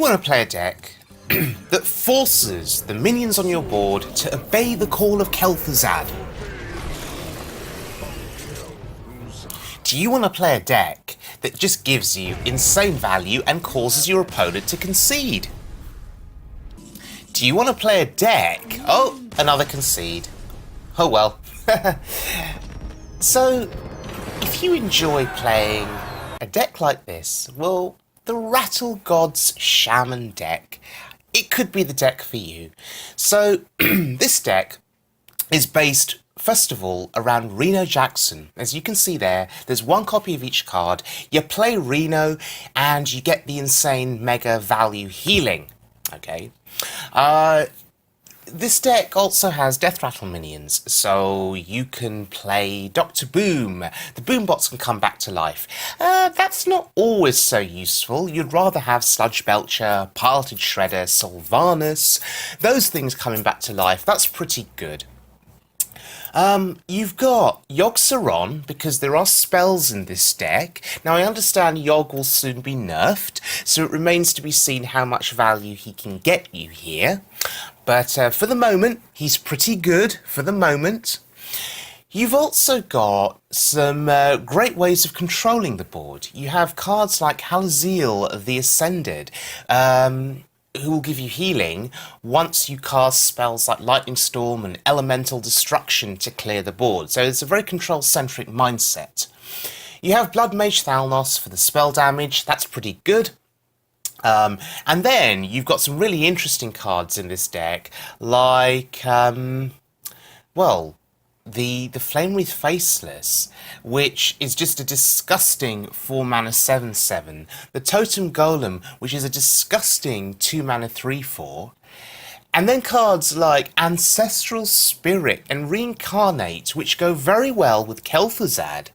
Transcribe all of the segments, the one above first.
want to play a deck that forces the minions on your board to obey the call of Kel'Thuzad? Do you want to play a deck that just gives you insane value and causes your opponent to concede? Do you want to play a deck... Oh, another concede. Oh well. So, if you enjoy playing a deck like this, well, the Rattlegods Shaman deck, it could be the deck for you. So, this deck is based, first of all, around Reno Jackson. As you can see there's one copy of each card. You play Reno, and you get the insane mega value healing. Okay. This deck also has Deathrattle minions, so you can play Dr. Boom. The Boom bots can come back to life. That's not always so useful. You'd rather have Sludge Belcher, Piloted Shredder, Sylvanus. Those things coming back to life, that's pretty good. You've got Yogg Saron, because there are spells in this deck. Now, I understand Yogg will soon be nerfed, so it remains to be seen how much value he can get you here. But for the moment, he's pretty good for the moment. You've also got some great ways of controlling the board. You have cards like Halaziel the Ascended, who will give you healing once you cast spells like Lightning Storm and Elemental Destruction to clear the board. So it's a very control-centric mindset. You have Blood Mage Thalnos for the spell damage. That's pretty good. And then you've got some really interesting cards in this deck, like, well, the Flame Wreath Faceless, which is just a disgusting 4-mana 7/7. The Totem Golem, which is a disgusting 2-mana 3/4. And then cards like Ancestral Spirit and Reincarnate, which go very well with Kel'Thuzad,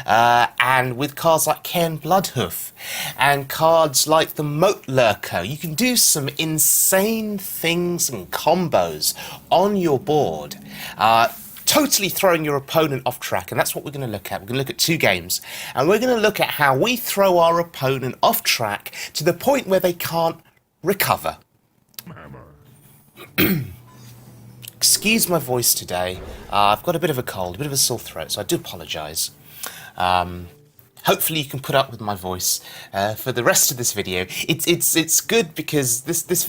and with cards like Cairn Bloodhoof, and cards like the Moat Lurker. You can do some insane things and combos on your board, totally throwing your opponent off track, and that's what we're going to look at. We're going to look at two games, and we're going to look at how we throw our opponent off track to the point where they can't recover. Excuse my voice today. I've got a bit of a cold, a bit of a sore throat, so I do apologise. Hopefully you can put up with my voice for the rest of this video. It's good because these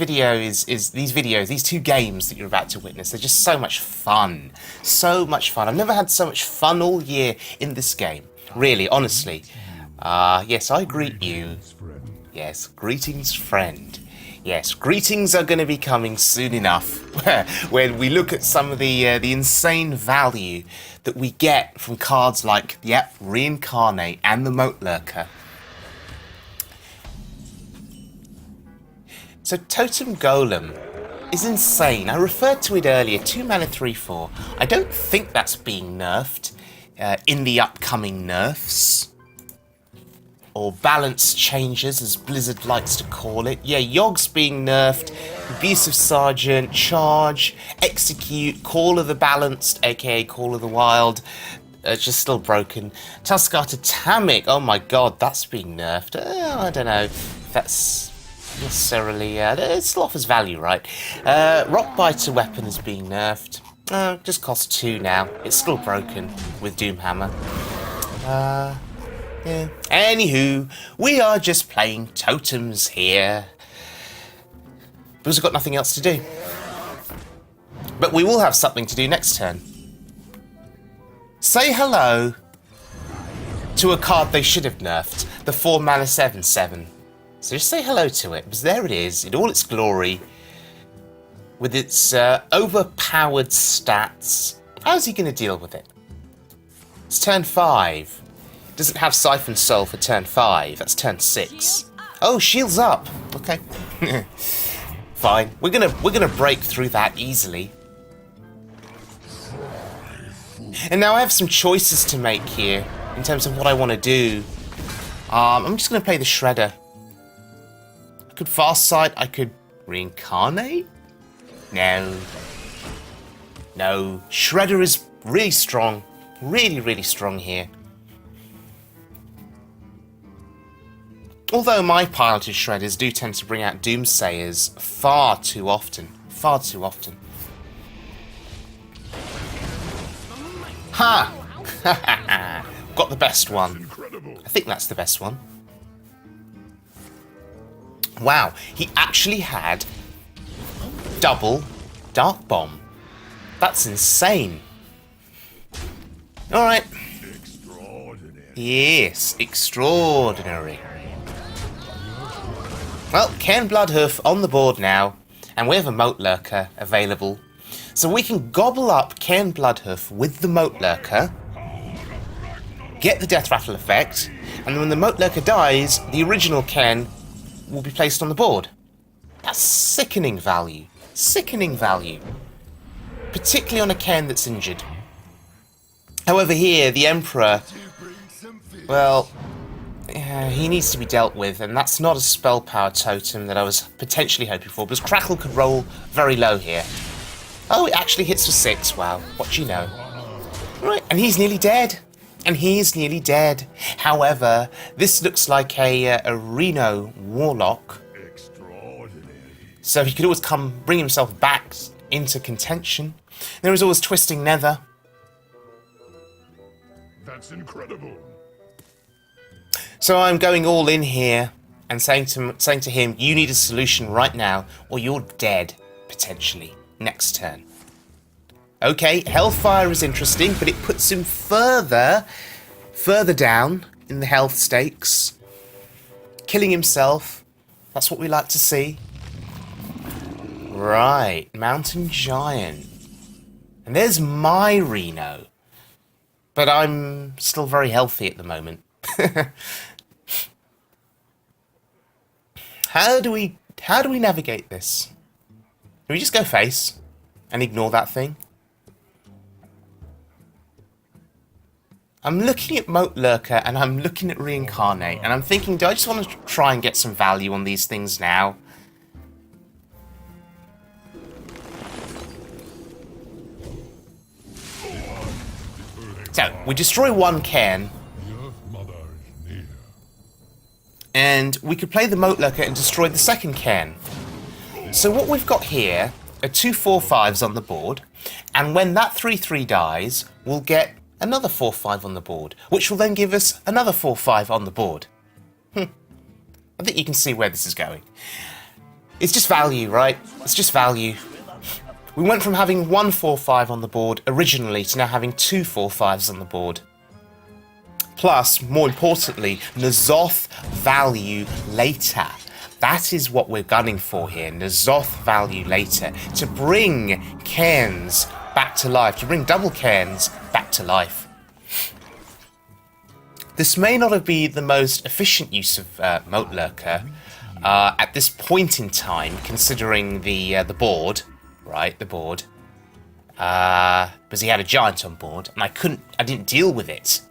two games that you're about to witness, they're just so much fun. So much fun. I've never had so much fun all year in this game. Really, honestly. Yes, I greet you. Yes, greetings, friend. Yes, greetings are going to be coming soon enough when we look at some of the insane value that we get from cards like, yep, Reincarnate and the Moat Lurker. So Totem Golem is insane. I referred to it earlier, 2-mana 3/4. I don't think that's being nerfed in the upcoming nerfs. Or balance changes, as Blizzard likes to call it. Yeah, Yogg's being nerfed. Abusive Sergeant, Charge, Execute, Call of the Balanced, aka Call of the Wild, just still broken. Tuskar to Tamic, oh my god, that's being nerfed. I don't know if that's necessarily... it still offers value, right? Rockbiter Weapon is being nerfed. Just costs 2 now. It's still broken with Doomhammer. Yeah. Anywho, we are just playing totems here because we've got nothing else to do. But we will have something to do next turn. Say hello to a card they should have nerfed, the 4-mana 7/7. So just say hello to it, because there it is, in all its glory, with its overpowered stats. How's he going to deal with it? It's turn 5. Doesn't have Siphon Soul for turn 5. That's turn 6. Oh, shields up. Okay. Fine. We're gonna break through that easily. And now I have some choices to make here in terms of what I want to do. I'm just gonna play the Shredder. I could Farsight. I could Reincarnate. No. No. Shredder is really strong. Really, really strong here. Although my piloted shredders do tend to bring out doomsayers far too often. Far too often. Ha! Got the best one. I think that's the best one. Wow, he actually had double Dark Bomb. That's insane. Alright. Yes, extraordinary. Well, Cairn Bloodhoof on the board now, and we have a Moat Lurker available. So we can gobble up Cairn Bloodhoof with the Moat Lurker, get the Deathrattle effect, and when the Moat Lurker dies, the original Cairn will be placed on the board. That's sickening value. Sickening value. Particularly on a Cairn that's injured. However here, the Emperor, well, he needs to be dealt with, and that's not a spell power totem that I was potentially hoping for, because Crackle could roll very low here. Oh, it actually hits for 6, wow, what you know. Right, and he's nearly dead. And he's nearly dead. However, this looks like a Reno Warlock. So he could always bring himself back into contention. There is always Twisting Nether. That's incredible. So I'm going all in here and saying to him, you need a solution right now, or you're dead, potentially, next turn. Okay, Hellfire is interesting, but it puts him further down in the health stakes. Killing himself. That's what we like to see. Right, Mountain Giant. And there's my Reno. But I'm still very healthy at the moment. How do we navigate this? Do we just go face and ignore that thing? I'm looking at Moat Lurker and I'm looking at Reincarnate and I'm thinking, do I just want to try and get some value on these things now? So, we destroy one Cairn. And we could play the Moat Lurker and destroy the second Cairn. So what we've got here are 2 4/5s on the board, and when that 3/3 dies, we'll get another 4/5 on the board, which will then give us another 4/5 on the board. I think you can see where this is going. It's just value, right? It's just value. We went from having 1 4/5 on the board originally to now having 2 4/5s on the board. Plus, more importantly, N'Zoth value later. That is what we're gunning for here, N'Zoth value later. To bring Cairns back to life, to bring double Cairns back to life. This may not have been the most efficient use of Moat Lurker at this point in time, considering the board, right, the board. Because he had a giant on board, and I didn't deal with it.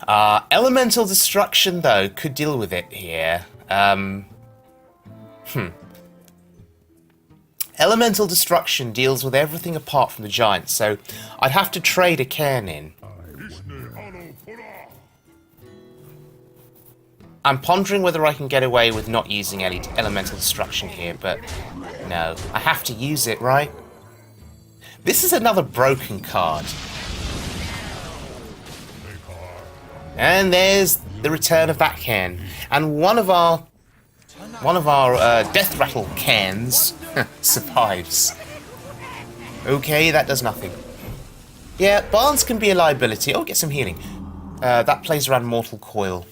Elemental Destruction, though, could deal with it here. Elemental Destruction deals with everything apart from the giant, so I'd have to trade a Cairn in. I'm pondering whether I can get away with not using Elemental Destruction here, but no, I have to use it, right? This is another broken card. And there's the return of that Cairn. And one of our Deathrattle Cairns survives. Okay, that does nothing. Yeah, Barnes can be a liability. Oh, get some healing. That plays around Mortal Coil.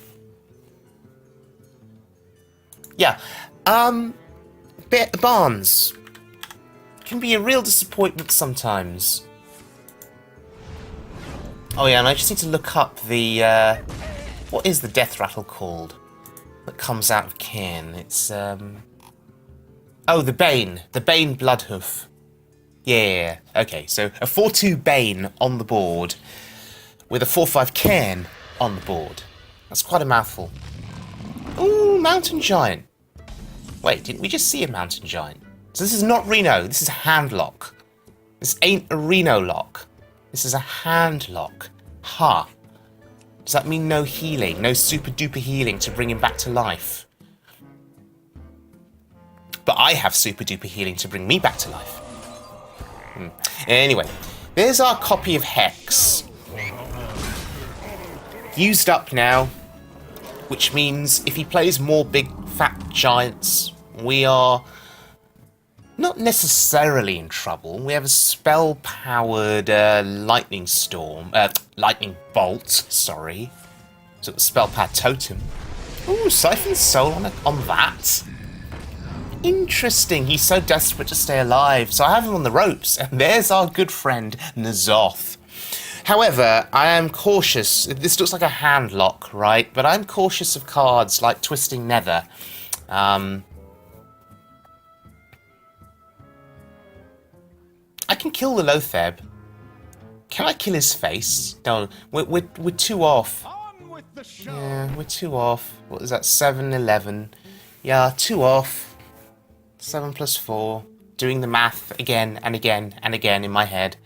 Yeah, Barnes can be a real disappointment sometimes. Oh yeah, and I just need to look up the, what is the Deathrattle called that comes out of Cairn? It's, oh, the Bane Bloodhoof. Yeah, okay, so a 4/2 Bane on the board with a 4/5 Cairn on the board. That's quite a mouthful. Ooh, Mountain Giant. Wait, didn't we just see a Mountain Giant? So this is not Reno, this is a hand lock. This ain't a Reno lock. This is a hand lock. Ha. Does that mean no healing? No super duper healing to bring him back to life? But I have super duper healing to bring me back to life. Anyway, there's our copy of Hex. Used up now, which means if he plays more big fat giants, we are not necessarily in trouble. We have a spell-powered lightning bolt, sorry. So spell-powered totem. Ooh, Siphon Soul on that. Interesting, he's so desperate to stay alive, so I have him on the ropes, and there's our good friend, N'Zoth. However, I am cautious. This looks like a hand lock, right? But I'm cautious of cards like Twisting Nether. I can kill the Lotheb. Can I kill his face? No, we're 2 off. Yeah, we're 2 off. What is that? 7, 11. Yeah, 2 off. 7 plus 4. Doing the math again and again and again in my head.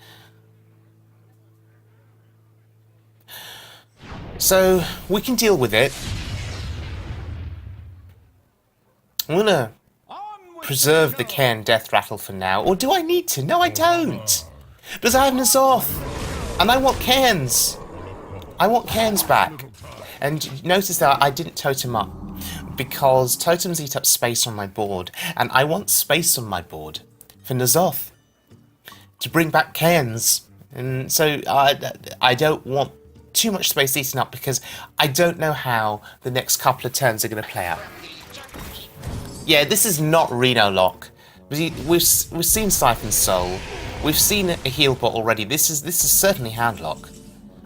So, we can deal with it. I'm gonna preserve the Cairn Deathrattle for now. Or do I need to? No, I don't! Because I have N'Zoth! And I want Cairns! I want Cairns back. And notice that I didn't totem up. Because totems eat up space on my board. And I want space on my board for N'Zoth. To bring back Cairns. And so I don't want too much space eaten up because I don't know how the next couple of turns are going to play out. Yeah, this is not Reno Lock. We've seen Siphon Soul. We've seen a heal bot already. This is certainly hand lock,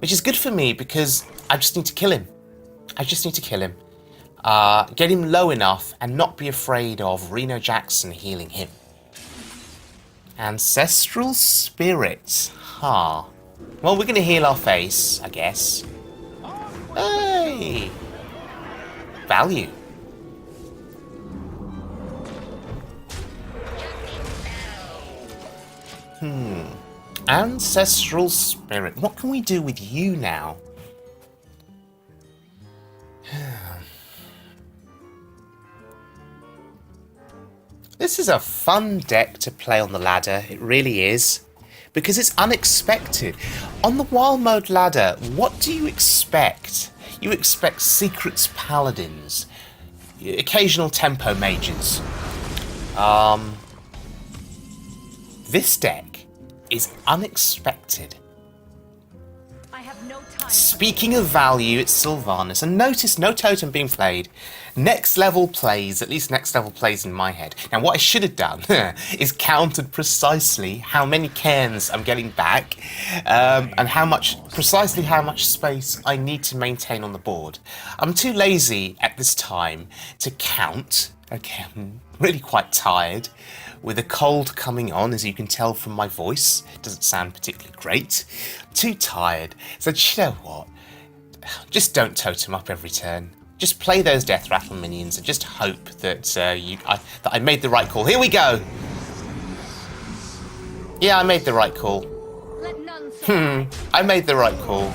which is good for me because I just need to kill him. I just need to kill him, get him low enough, and not be afraid of Reno Jackson healing him. Ancestral Spirits, huh? Well, we're going to heal our face, I guess. Hey! Value. Ancestral Spirit. What can we do with you now? This is a fun deck to play on the ladder. It really is. Because it's unexpected. On the Wild Mode ladder, what do you expect? You expect Secrets Paladins, occasional Tempo Mages. This deck is unexpected. I have no time. Speaking of value, it's Sylvanas. And notice no totem being played. Next level plays, at least next level plays in my head. Now what I should have done is counted precisely how many Cairns I'm getting back and precisely how much space I need to maintain on the board. I'm too lazy at this time to count. Okay, I'm really quite tired with a cold coming on, as you can tell from my voice. It doesn't sound particularly great. Too tired. So you know what? Just don't totem up every turn. Just play those Deathrattle minions and just hope that that I made the right call. Here we go! Yeah, I made the right call. I made the right call.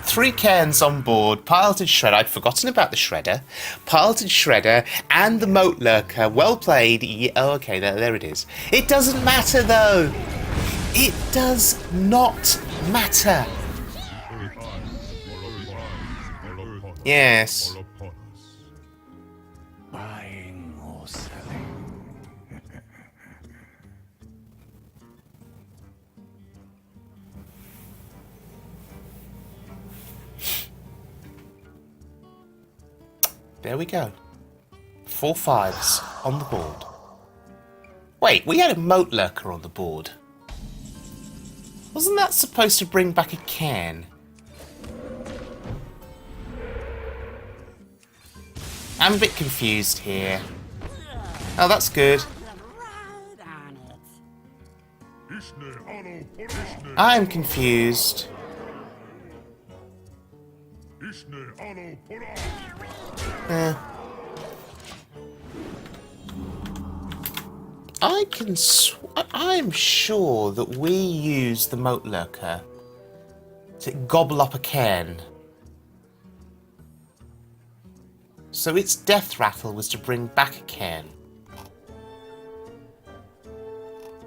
3 Cairns on board, Piloted Shredder. I'd forgotten about the Shredder. Piloted Shredder and the Moat Lurker. Well played. Yeah, oh, okay, there it is. It doesn't matter, though. It does not matter. Yes. Buying or selling. There we go. 4 5s on the board. Wait, we had a Moat Lurker on the board. Wasn't that supposed to bring back a Cairn? I'm a bit confused here. Oh, that's good. I'm confused. I'm sure that we use the Moat Lurker to gobble up a Cairn. So its Deathrattle was to bring back a Cairn.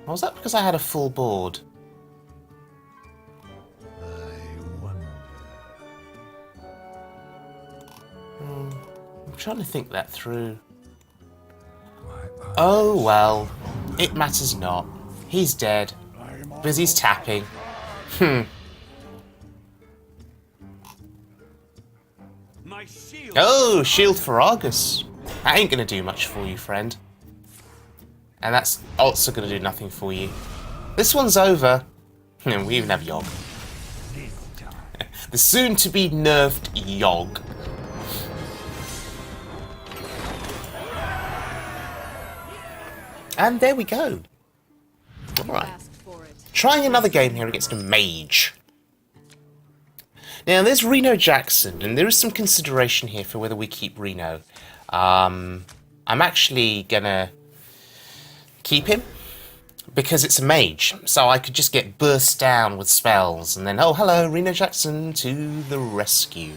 Or was that because I had a full board? I wonder. I'm trying to think that through. Oh well, it matters not. He's dead. Because he's tapping. My shield. Oh, shield for Argus. That ain't gonna do much for you, friend. And that's also gonna do nothing for you. This one's over. We even have Yogg. The soon-to-be nerfed Yogg. And there we go. Alright. Trying another game here against a mage. Now, there's Reno Jackson, and there is some consideration here for whether we keep Reno. I'm actually gonna keep him, because it's a mage, so I could just get burst down with spells, and then, oh, hello, Reno Jackson to the rescue.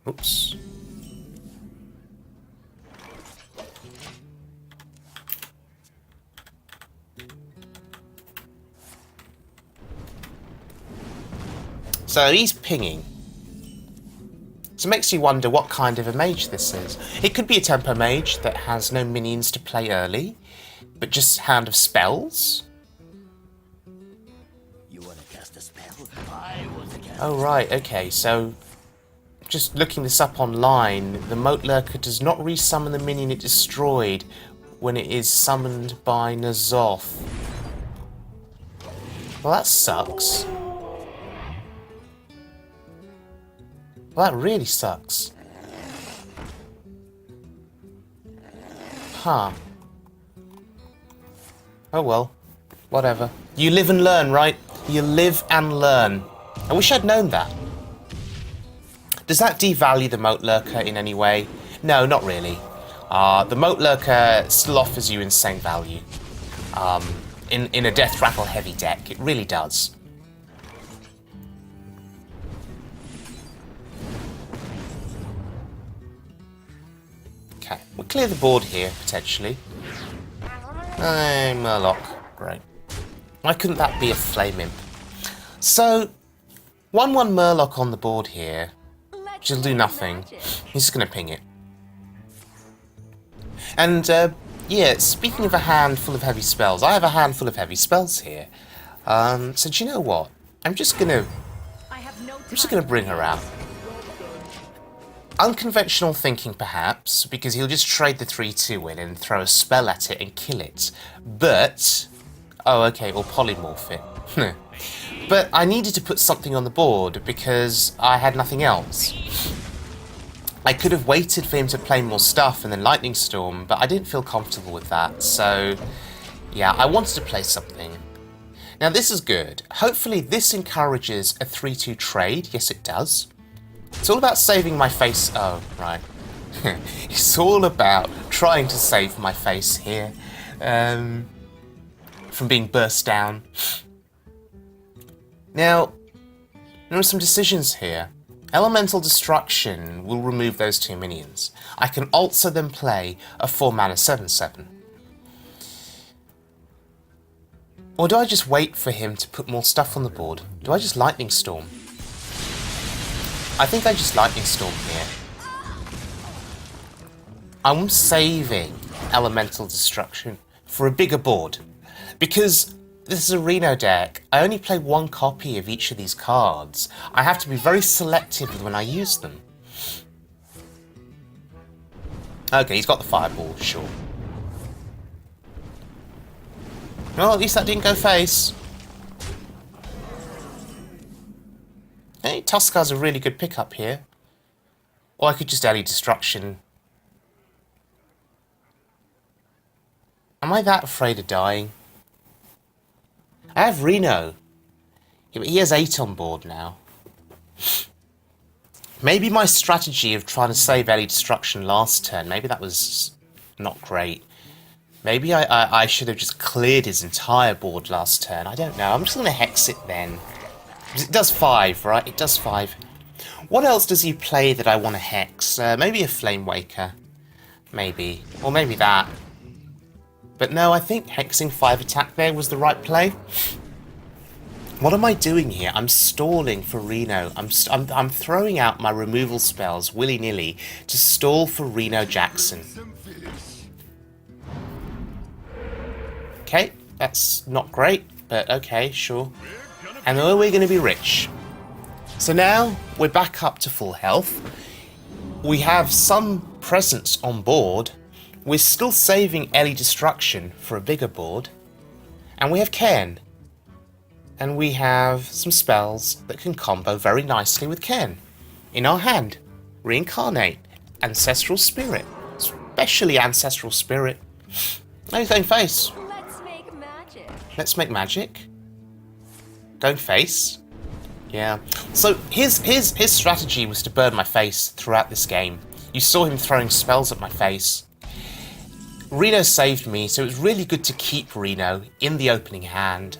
Oops. So he's pinging. So it makes you wonder what kind of a mage this is. It could be a tempo mage that has no minions to play early, but just Hand of Spells. You want to cast a spell? I want to cast. Oh right, okay, so just looking this up online, the Moat Lurker does not resummon the minion it destroyed when it is summoned by N'Zoth. Well, that sucks. Well, that really sucks. Huh. Oh well. Whatever. You live and learn, right? You live and learn. I wish I'd known that. Does that devalue the Moat Lurker in any way? No, not really. The Moat Lurker still offers you insane value. In a Deathrattle heavy deck, it really does. Okay, we'll clear the board here, potentially. Murloc. Great. Why couldn't that be a Flame Imp? So, 1/1 Murloc on the board here. Which will do nothing. He's just going to ping it. And, yeah, speaking of a hand full of heavy spells, I have a handful of heavy spells here. So do you know what? I'm just going to bring her out. Unconventional thinking, perhaps, because he'll just trade the 3/2 in and throw a spell at it and kill it. But... oh, okay, or polymorph it. But I needed to put something on the board because I had nothing else. I could have waited for him to play more stuff and then Lightning Storm, but I didn't feel comfortable with that, so... yeah, I wanted to play something. Now, this is good. Hopefully this encourages a 3/2 trade. Yes, it does. It's all about saving my face. Oh, right. It's all about trying to save my face here from being burst down. Now, there are some decisions here. Elemental Destruction will remove those two minions. I can also then play a 4-mana 7/7. Or do I just wait for him to put more stuff on the board? Do I just Lightning Storm? I think I just Lightning Storm here. I'm saving Elemental Destruction for a bigger board. Because this is a Reno deck. I only play one copy of each of these cards. I have to be very selective when I use them. Okay, he's got the Fireball, sure. Well, at least that didn't go face. Hey, Tuskar's a really good pickup here. Or I could just Ellie Destruction. Am I that afraid of dying? I have Reno. Yeah, but he has 8 on board now. Maybe my strategy of trying to save Ellie Destruction last turn, maybe that was not great. Maybe I should have just cleared his entire board last turn. I don't know. I'm just going to Hex it then. Because it does 5, right? It does 5. What else does he play that I want to hex? Maybe a Flame Waker. Maybe. Or maybe that. But no, I think hexing 5 attack there was the right play. What am I doing here? I'm stalling for Reno. I'm throwing out my removal spells willy-nilly to stall for Reno Jackson. Okay, that's not great, but okay, sure. And then we're going to be rich. So now we're back up to full health. We have some presence on board. We're still saving Ellie Destruction for a bigger board. And we have Cairn. And we have some spells that can combo very nicely with Cairn. In our hand, Reincarnate, Ancestral Spirit, especially Ancestral Spirit. No, don't face. Let's make magic. Let's make magic. Don't face. Yeah. So his strategy was to burn my face throughout this game. You saw him throwing spells at my face. Reno saved me, so it was really good to keep Reno in the opening hand.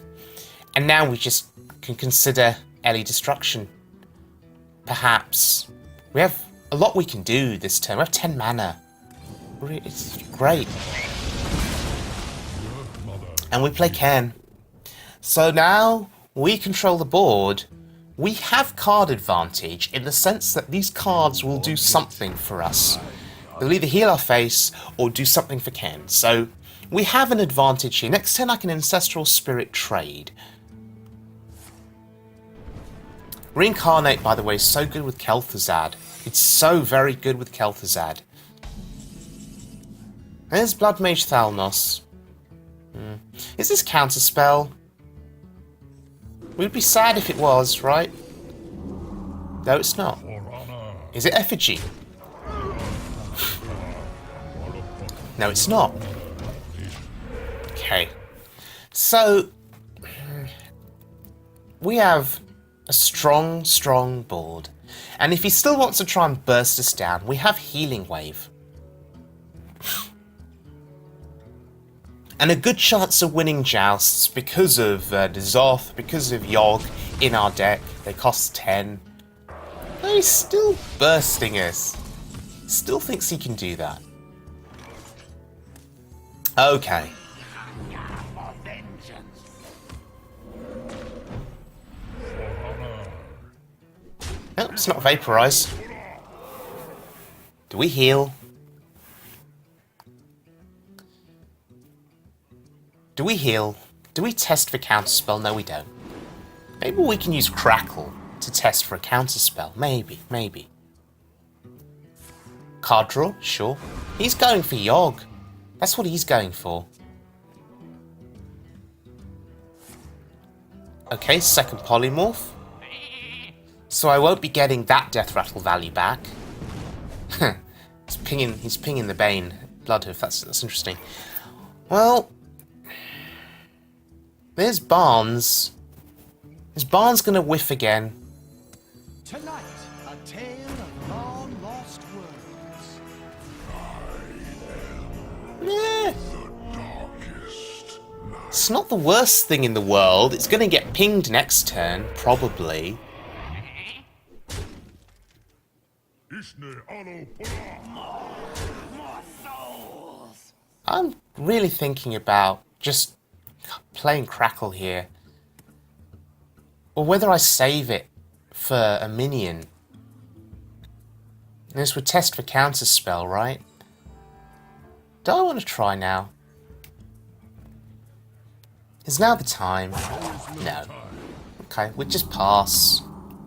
And now we just can consider Ellie Destruction. Perhaps. We have a lot we can do this turn. We have 10 mana. It's great. And we play Cairn. So now we control the board. We have card advantage in the sense that these cards will do something for us. They'll either heal our face or do something for Cairn. So we have an advantage here. Next turn I can Ancestral Spirit trade. Reincarnate, by the way, is so good with Kel'Thuzad. It's so very good with Kel'Thuzad. There's Blood Mage Thalnos. Is this counterspell? We'd be sad if it was, right? No, it's not. Is it Effigy? No, it's not. Okay. So, we have a strong board. And if he still wants to try and burst us down, we have Healing Wave. And a good chance of winning jousts because of N'Zoth, because of Yogg in our deck. They cost 10. But he's still bursting us. Still thinks he can do that. Okay. No, it's not Vaporize. Do we heal? Do we heal? Do we test for counterspell? No, we don't. Maybe we can use Crackle to test for a counterspell. Maybe. Card draw? Sure. He's going for Yogg. That's what he's going for. Okay, second polymorph. So I won't be getting that Deathrattle value back. He's pinging the Bane. Bloodhoof, that's interesting. Well, there's Barnes. Is Barnes gonna whiff again? Tonight, a tale of long lost worlds. Eh. It's not the worst thing in the world. It's gonna get pinged next turn, probably. I'm really thinking about just playing Crackle here. Or whether I save it for a minion. This would test for counterspell, right? Do I want to try now? Is now the time? No. Okay, we'll just pass.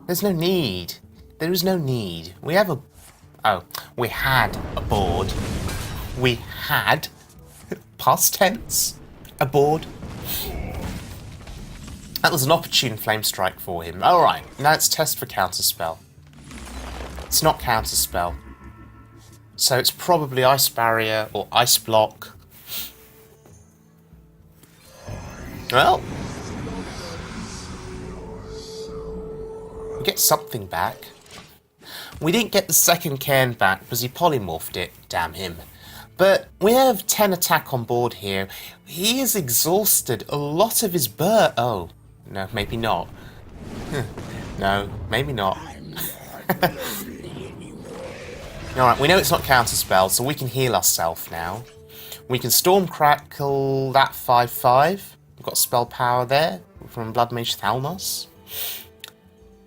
There's no need. There is no need. We have a... Oh, we had a board. We had... Past tense. A board. That was an opportune flame strike for him. Alright, now it's test for counterspell. It's not counterspell. So it's probably Ice Barrier or Ice Block. Well. We get something back. We didn't get the second Cairn back because he polymorphed it, damn him. But we have 10 attack on board here. He has exhausted a lot of his Oh, no, maybe not. No, maybe not. Alright, we know it's not counterspell, so we can heal ourselves now. We can Storm Crackle that 5/5. We've got spell power there from Blood Mage Thalmos.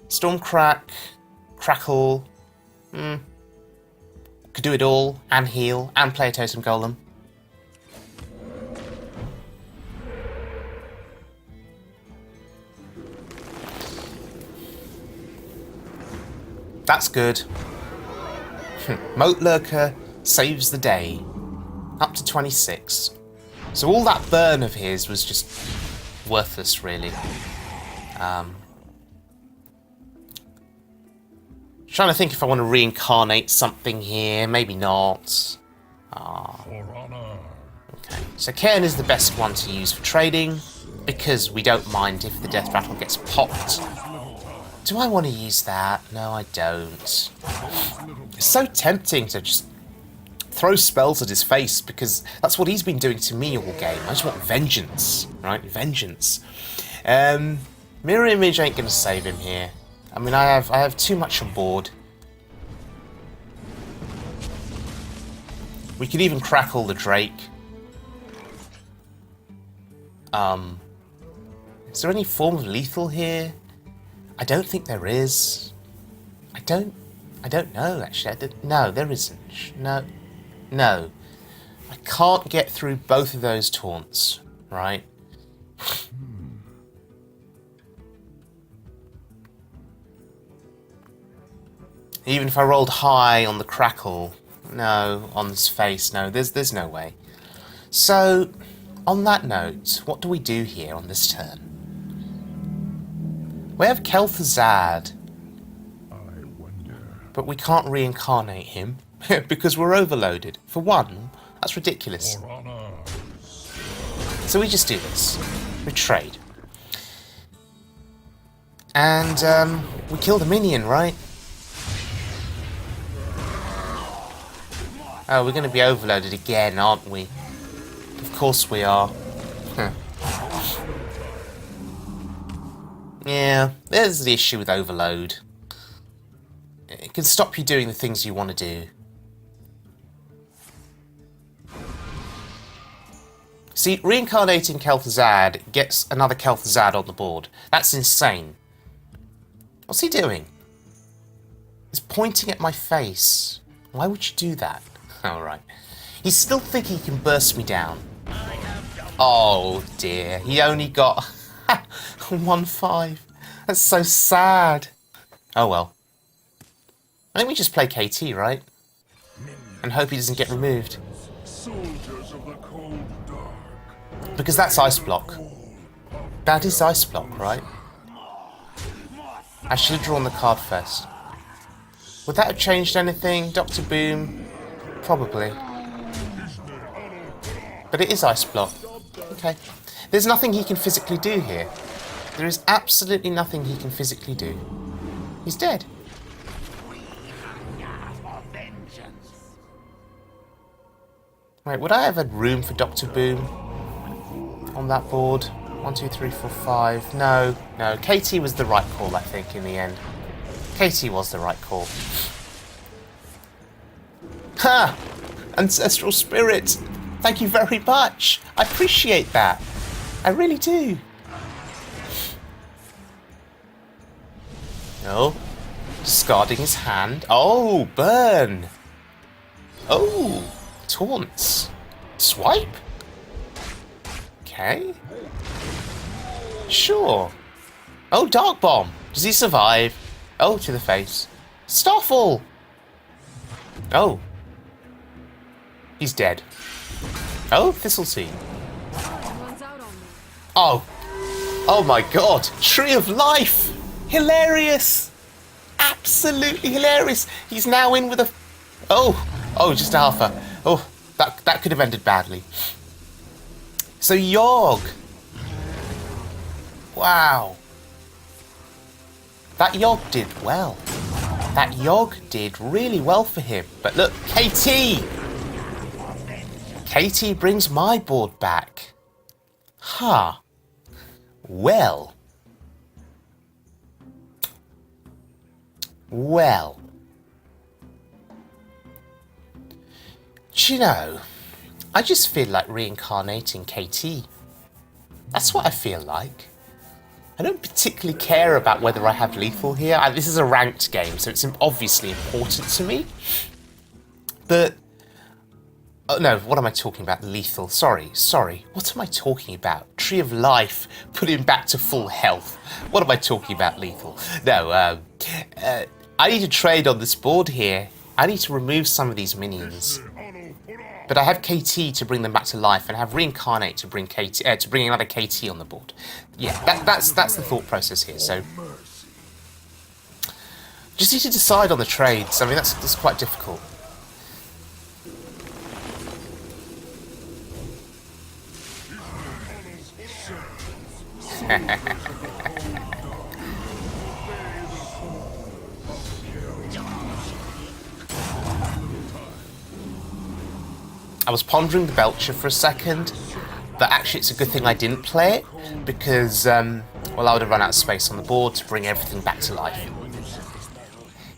Storm Crackle. Could do it all, and heal, and play a Totem Golem. That's good. Moat Lurker saves the day. Up to 26. So all that burn of his was just worthless, really. Trying to think if I want to reincarnate something here. Maybe not. Okay. So Cairn is the best one to use for trading, because we don't mind if the Deathrattle gets popped. Do I want to use that? No, I don't. It's so tempting to just throw spells at his face, because that's what he's been doing to me all game. I just want vengeance, right? Vengeance. Mirror Image ain't going to save him here. I mean, I have too much on board. We could even crackle the Drake. Is there any form of lethal here? I don't think there is. I don't know, actually. No, there isn't. No. I can't get through both of those taunts, right? Even if I rolled high on the crackle, no, on his face, no, there's no way. So, on that note, what do we do here on this turn? We have Kel'Thuzad, but we can't reincarnate him because we're overloaded. For one, that's ridiculous. So we just do this. We trade. And we kill the minion, right? Oh, we're going to be overloaded again, aren't we? Of course we are. Yeah, there's the issue with overload. It can stop you doing the things you want to do. See, reincarnating Kel'Thuzad gets another Kel'Thuzad on the board. That's insane. What's he doing? He's pointing at my face. Why would you do that? Alright. He's still thinking he can burst me down. Oh dear, he only got 1/5. That's so sad. Oh well. I think we just play KT, right? And hope he doesn't get removed. Because that's Ice Block. That is Ice Block, right? I should have drawn the card first. Would that have changed anything? Dr. Boom? Probably. But it is Ice Block. Okay. There's nothing he can physically do here. There is absolutely nothing he can physically do. He's dead. Right, would I have had room for Dr. Boom on that board? 1, 2, 3, 4, 5. No. KT was the right call, I think, in the end. KT was the right call. Ha! Ancestral Spirit! Thank you very much! I appreciate that. I really do. Oh. Discarding his hand. Oh, burn! Oh! Taunts. Swipe? Okay. Sure. Oh, Dark Bomb. Does he survive? Oh, to the face. Starfall! Oh. He's dead. Oh, Thistle Seed. Oh. Oh my god. Tree of Life! Hilarious! Absolutely hilarious! He's now in with a... Oh. Oh, just a halfer. Oh, that could have ended badly. So Yogg. Wow. That Yogg did well. That Yogg did really well for him. But look, KT! KT brings my board back. Huh. Well. Well, do you know, I just feel like reincarnating KT. That's what I feel like. I don't particularly care about whether I have lethal here. This is a ranked game, so it's obviously important to me. But... oh, no, what am I talking about? Lethal. Sorry. What am I talking about? Tree of Life, put him back to full health. What am I talking about, lethal? No, I need to trade on this board here. I need to remove some of these minions. But I have KT to bring them back to life, and I have Reincarnate to bring KT to bring another KT on the board. Yeah, that's the thought process here. So just need to decide on the trades. I mean, that's quite difficult. I was pondering the Belcher for a second, but actually it's a good thing I didn't play it, because, well, I would have run out of space on the board to bring everything back to life.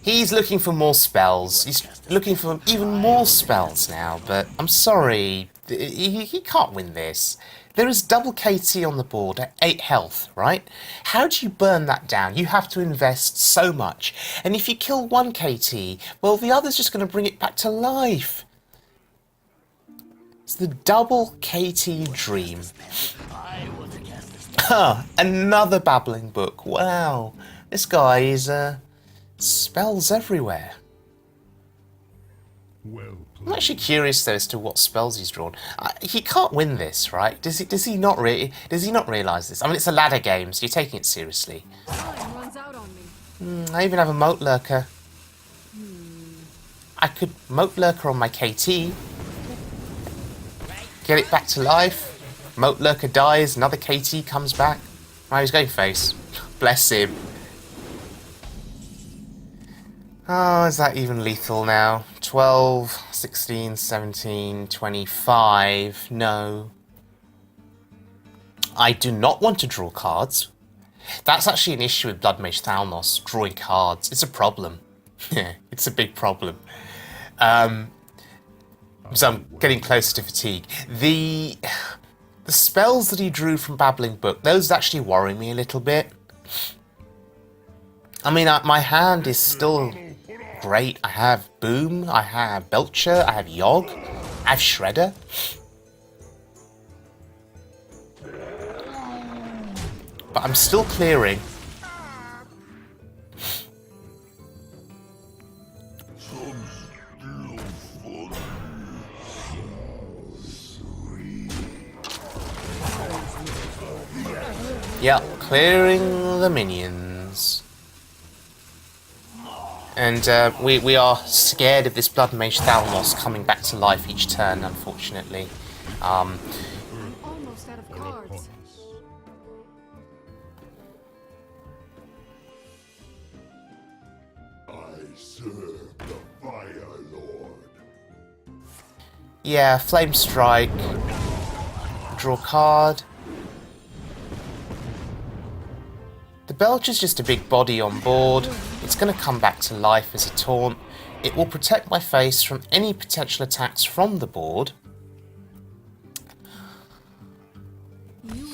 He's looking for more spells. He's looking for even more spells now, but I'm sorry, he can't win this. There is double KT on the board at 8 health, right? How do you burn that down? You have to invest so much. And if you kill one KT, well, the other's just going to bring it back to life. It's the double KT dream. Ah, another babbling book. Wow. This guy is, spells everywhere. I'm actually curious though as to what spells he's drawn. He can't win this, right? Does he not realise this? I mean, it's a ladder game, so you're taking it seriously. I even have a Moat Lurker. I could Moat Lurker on my KT. Get it back to life. Moat Lurker dies, another KT comes back. Oh, he's going face. Bless him. Oh, is that even lethal now? 12, 16, 17, 25. No. I do not want to draw cards. That's actually an issue with Blood Mage Thalnos, drawing cards. It's a problem. Yeah, it's a big problem. So I'm getting closer to fatigue. The spells that he drew from Babbling Book, those actually worry me a little bit. I mean, my hand is still great. I have Boom, I have Belcher, I have Yogg, I have Shredder. But I'm still clearing. Yeah, clearing the minions. And we are scared of this Blood Mage Thalnos coming back to life each turn, unfortunately. I'm almost out of cards. I serve the Fire Lord. Yeah, Flame Strike. Draw card. The Belcher's just a big body on board. It's going to come back to life as a taunt. It will protect my face from any potential attacks from the board.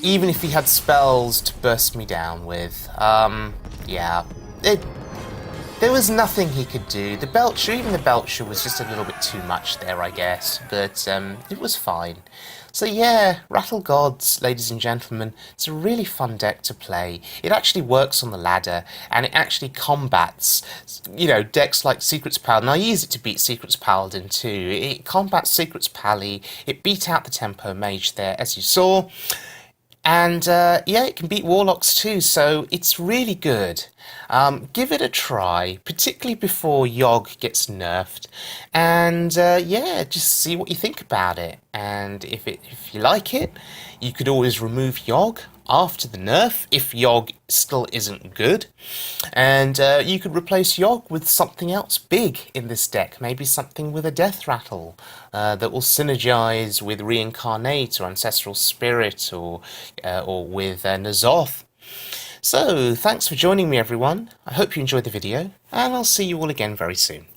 Even if he had spells to burst me down with. Yeah. There was nothing he could do. The Belcher, even the Belcher was just a little bit too much there, I guess. But it was fine. So yeah, Rattlegods, ladies and gentlemen, it's a really fun deck to play. It actually works on the ladder, and it actually combats, you know, decks like Secrets Paladin. I use it to beat Secrets Paladin too. It combats Secrets Pally. It beat out the Tempo Mage there, as you saw. And yeah, it can beat Warlocks too, so it's really good. Give it a try, particularly before Yogg gets nerfed, and yeah, just see what you think about it. And if you like it, you could always remove Yogg after the nerf if Yogg still isn't good, and you could replace Yogg with something else big in this deck, maybe something with a Deathrattle that will synergize with Reincarnate or Ancestral Spirit or with N'Zoth. So, thanks for joining me everyone. I hope you enjoyed the video, and I'll see you all again very soon.